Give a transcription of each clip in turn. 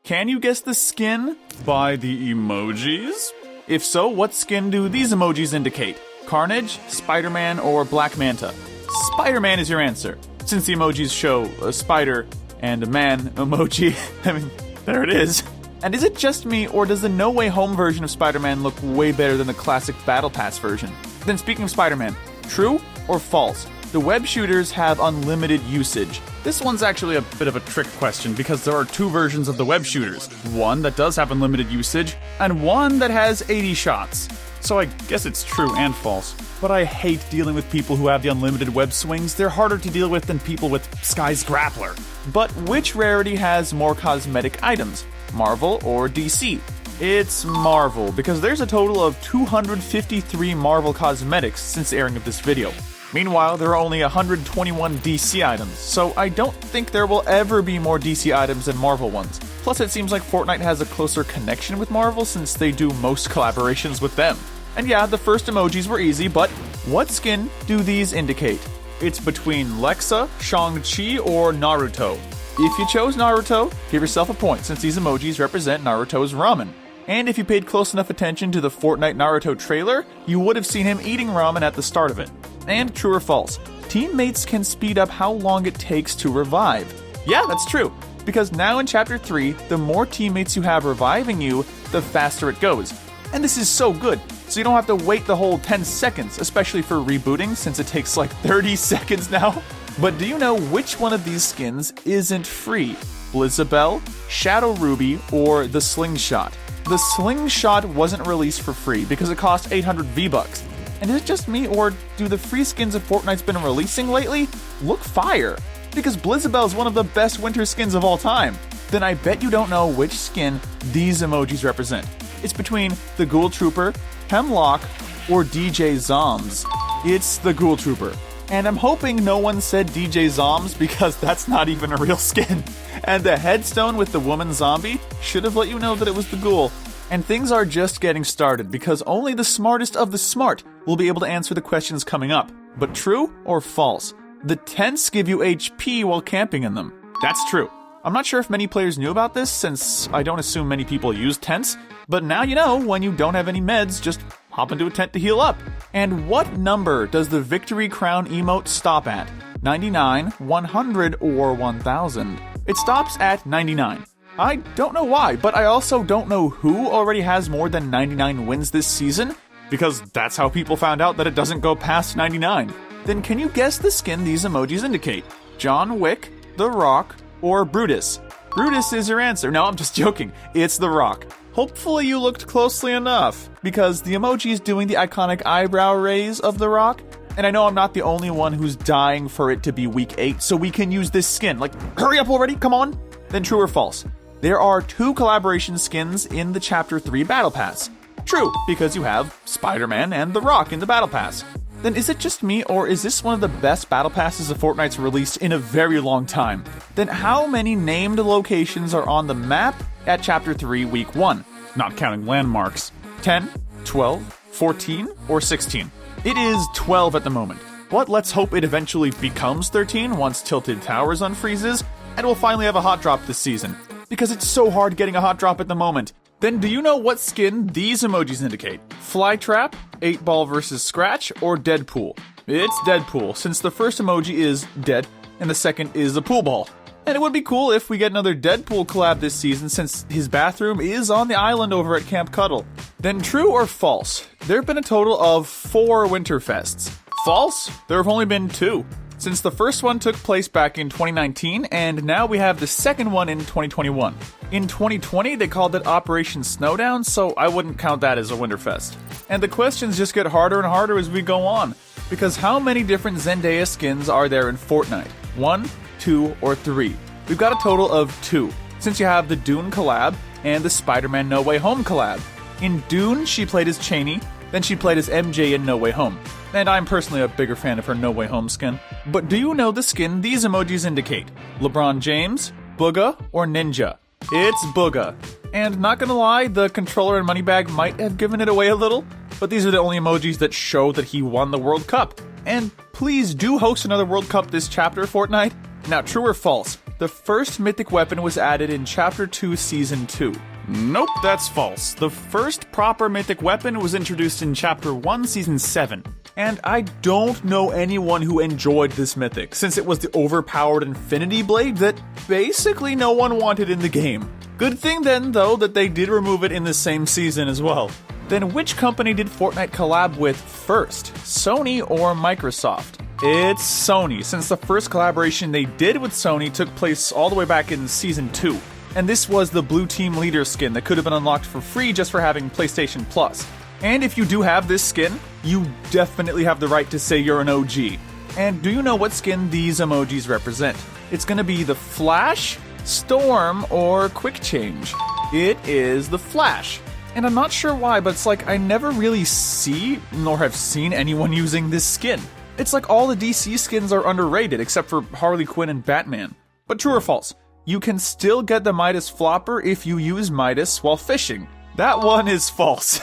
Can you guess the skin by the emojis? If so, what skin do these emojis indicate? Carnage, Spider-Man, or Black Manta? Spider-Man is your answer, since the emojis show a spider and a man emoji. I mean, there it is. And is it just me, or does the No Way Home version of Spider-Man look way better than the classic Battle Pass version? Then speaking of Spider-Man, true or false? The web shooters have unlimited usage. This one's actually a bit of a trick question because there are two versions of the web shooters. One that does have unlimited usage, and one that has 80 shots. So I guess it's true and false. But I hate dealing with people who have the unlimited web swings. They're harder to deal with than people with Sky's Grappler. But which rarity has more cosmetic items? Marvel or DC? It's Marvel, because there's a total of 253 Marvel cosmetics since the airing of this video. Meanwhile, there are only 121 DC items, so I don't think there will ever be more DC items than Marvel ones. Plus, it seems like Fortnite has a closer connection with Marvel since they do most collaborations with them. And yeah, the first emojis were easy, but what skin do these indicate? It's between Lexa, Shang-Chi, or Naruto. If you chose Naruto, give yourself a point since these emojis represent Naruto's ramen. And if you paid close enough attention to the Fortnite Naruto trailer, you would have seen him eating ramen at the start of it. And true or false, teammates can speed up how long it takes to revive. Yeah, that's true, because now in Chapter 3, the more teammates you have reviving you, the faster it goes. And this is so good, so you don't have to wait the whole 10 seconds, especially for rebooting, since it takes like 30 seconds now. But do you know which one of these skins isn't free? Blizzabelle, Shadow Ruby, or the Slingshot? The Slingshot wasn't released for free because it cost 800 V-Bucks. And is it just me, or do the free skins that Fortnite's been releasing lately look fire? Because Blizzabelle is one of the best winter skins of all time. Then I bet you don't know which skin these emojis represent. It's between the Ghoul Trooper, Hemlock, or DJ Zombs. It's the Ghoul Trooper. And I'm hoping no one said DJ Zombs because that's not even a real skin. And the headstone with the woman zombie should have let you know that it was the Ghoul. And things are just getting started because only the smartest of the smart will be able to answer the questions coming up. But true or false? The tents give you HP while camping in them. That's true. I'm not sure if many players knew about this since I don't assume many people use tents, but now you know when you don't have any meds, just hop into a tent to heal up. And what number does the Victory Crown emote stop at? 99, 100, or 1000? It stops at 99. I don't know why, but I also don't know who already has more than 99 wins this season, because that's how people found out that it doesn't go past 99. Then can you guess the skin these emojis indicate? John Wick, The Rock, or Brutus? Brutus is your answer. No, I'm just joking. It's The Rock. Hopefully you looked closely enough, because the emoji is doing the iconic eyebrow raise of The Rock, and I know I'm not the only one who's dying for it to be week 8, so we can use this skin. Like, hurry up already, come on! Then true or false? There are 2 collaboration skins in the Chapter 3 Battle Pass. True, because you have Spider-Man and The Rock in the Battle Pass. Then is it just me, or is this one of the best Battle Passes of Fortnite's released in a very long time? Then how many named locations are on the map at Chapter 3 Week 1? Not counting landmarks. 10, 12, 14, or 16? It is 12 at the moment. But let's hope it eventually becomes 13 once Tilted Towers unfreezes, and we'll finally have a hot drop this season. Because it's so hard getting a hot drop at the moment. Then do you know what skin these emojis indicate? Flytrap, 8-Ball vs. Scratch, or Deadpool? It's Deadpool, since the first emoji is dead, and the second is a pool ball. And it would be cool if we get another Deadpool collab this season since his bathroom is on the island over at Camp Cuddle. Then true or false? There have been a total of 4 Winterfests. False? There have only been 2. Since the first one took place back in 2019, and now we have the second one in 2021. In 2020, they called it Operation Snowdown, so I wouldn't count that as a Winterfest. And the questions just get harder and harder as we go on, because how many different Zendaya skins are there in Fortnite? 1, 2, or 3? We've got a total of 2, since you have the Dune collab and the Spider-Man No Way Home collab. In Dune, she played as Cheney, then she played as MJ in No Way Home. And I'm personally a bigger fan of her No Way Home skin. But do you know the skin these emojis indicate? LeBron James, Booga, or Ninja? It's Booga. And not gonna lie, the controller and money bag might have given it away a little, but these are the only emojis that show that he won the World Cup. And please do host another World Cup this chapter, Fortnite. Now, true or false? the first mythic weapon was added in Chapter 2, Season 2. Nope, that's false. The first proper mythic weapon was introduced in Chapter 1, Season 7. And I don't know anyone who enjoyed this mythic, since it was the overpowered Infinity Blade that basically no one wanted in the game. Good thing then, though, that they did remove it in the same season as well. Then which company did Fortnite collab with first, Sony or Microsoft? It's Sony, since the first collaboration they did with Sony took place all the way back in Season 2. And this was the Blue Team Leader skin that could have been unlocked for free just for having PlayStation Plus. And if you do have this skin, you definitely have the right to say you're an OG. And do you know what skin these emojis represent? It's gonna be the Flash, Storm, or Quick Change. It is the Flash. And I'm not sure why, but it's like I never really see, nor have seen anyone using this skin. It's like all the DC skins are underrated, except for Harley Quinn and Batman. But true or false? You can still get the Midas flopper if you use Midas while fishing. That one is false.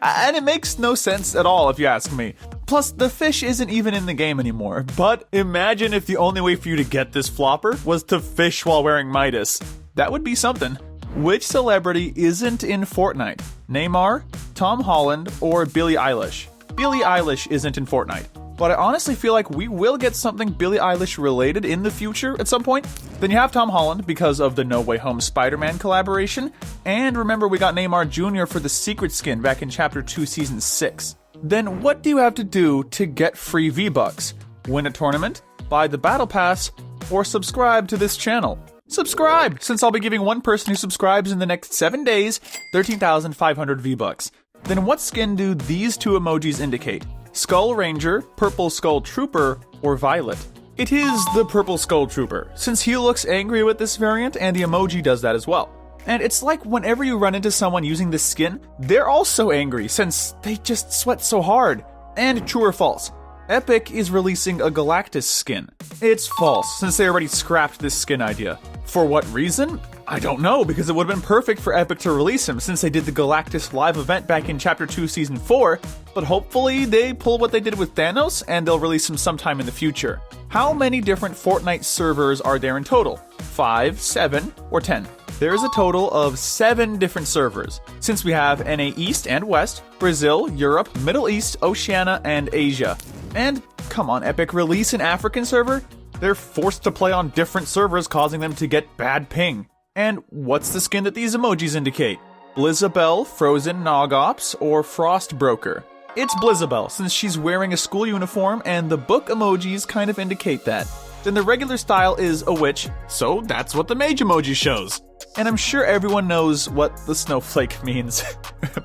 And it makes no sense at all if you ask me. Plus, the fish isn't even in the game anymore. But imagine if the only way for you to get this flopper was to fish while wearing Midas. That would be something. Which celebrity isn't in Fortnite? Neymar, Tom Holland, or Billie Eilish? Billie Eilish isn't in Fortnite. But I honestly feel like we will get something Billie Eilish related in the future at some point. Then you have Tom Holland because of the No Way Home Spider-Man collaboration. And remember, we got Neymar Jr. for the secret skin back in Chapter 2, Season 6. Then what do you have to do to get free V-Bucks? Win a tournament, buy the Battle Pass, or subscribe to this channel? Subscribe, since I'll be giving one person who subscribes in the next 7 days 13,500 V-Bucks. Then what skin do these two emojis indicate? Skull Ranger, Purple Skull Trooper, or Violet? It is the Purple Skull Trooper, since he looks angry with this variant and the emoji does that as well. And it's like whenever you run into someone using this skin, they're also angry since they just sweat so hard. And true or false? Epic is releasing a Galactus skin. It's false, since they already scrapped this skin idea. For what reason? I don't know, because it would have been perfect for Epic to release him since they did the Galactus live event back in Chapter 2 Season 4, but hopefully they pull what they did with Thanos and they'll release him sometime in the future. How many different Fortnite servers are there in total? 5, 7, or 10? There is a total of 7 different servers, since we have NA East and West, Brazil, Europe, Middle East, Oceania, and Asia. And come on, Epic, release an African server? They're forced to play on different servers, causing them to get bad ping. And what's the skin that these emojis indicate? Blizzabelle, Frozen Nogops, or Frost Broker? It's Blizzabelle, since she's wearing a school uniform and the book emojis kind of indicate that. Then the regular style is a witch, so that's what the mage emoji shows. And I'm sure everyone knows what the snowflake means.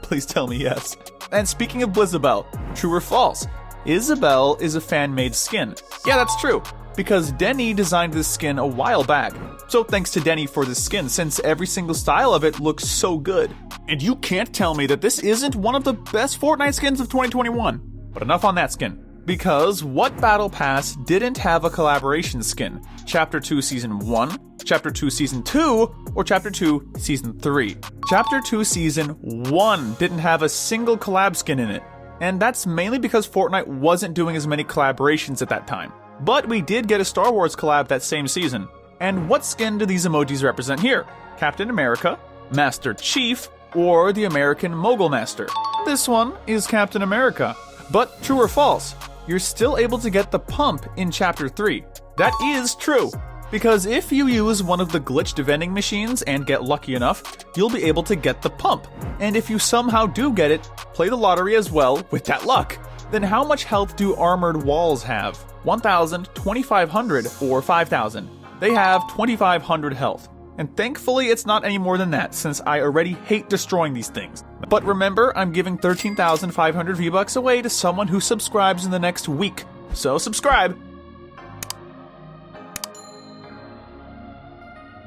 Please tell me yes. And speaking of Blizzabelle, true or false? Isabelle is a fan-made skin. Yeah, that's true, because Denny designed this skin a while back. So thanks to Denny for this skin, since every single style of it looks so good. And you can't tell me that this isn't one of the best Fortnite skins of 2021. But enough on that skin. Because what Battle Pass didn't have a collaboration skin? Chapter 2 Season 1, Chapter 2 Season 2, or Chapter 2 Season 3? Chapter 2 Season 1 didn't have a single collab skin in it. And that's mainly because Fortnite wasn't doing as many collaborations at that time. But we did get a Star Wars collab that same season. And what skin do these emojis represent here? Captain America, Master Chief, or the American Mogul Master? This one is Captain America. But true or false? You're still able to get the pump in Chapter 3. That is true, because if you use one of the glitched vending machines and get lucky enough, you'll be able to get the pump. And if you somehow do get it, play the lottery as well with that luck. Then how much health do armored walls have? 1,000, 2,500, or 5,000? They have 2,500 health. And thankfully it's not any more than that, since I already hate destroying these things. But remember, I'm giving 13,500 V-Bucks away to someone who subscribes in the next week. So subscribe!